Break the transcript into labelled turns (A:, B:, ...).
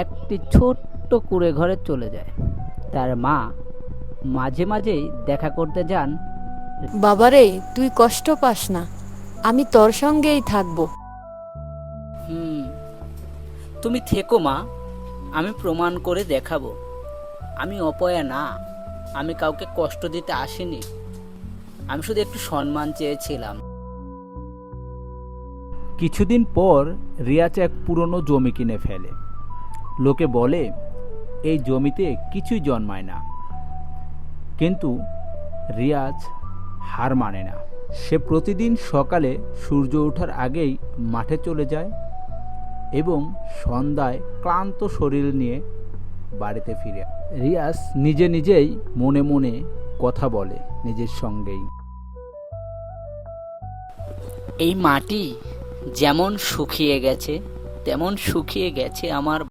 A: একটি ছোট্ট কুঁড়ে ঘরে চলে যায়। তার মা মাঝে মাঝেই দেখা করতে যান।
B: বাবারে, তুই কষ্ট পাস না, আমি তোর সঙ্গেই থাকবো।
A: তুমি থেকো মা, আমি প্রমাণ করে দেখাবো আমি অপয়া না। আমি কাউকে কষ্ট দিতে আসিনি, আমি শুধু একটু সম্মান চেয়েছিলাম। কিছুদিন পর রিয়াজ এক পুরনো জমি কিনে ফেলে। লোকে বলে এই জমিতে কিছুই জন্মায় না, কিন্তু রিয়াজ হার মানে না। সে প্রতিদিন সকালে সূর্য ওঠার আগেই মাঠে চলে যায় এবং সন্ধ্যায় ক্লান্ত শরীর নিয়ে বাড়িতে ফিরে। রিয়াজ নিজে নিজেই মনে মনে কথা বলে নিজের সঙ্গেই, এই মাটি যেমন শুকিয়ে গেছে তেমন শুকিয়ে গেছে আমার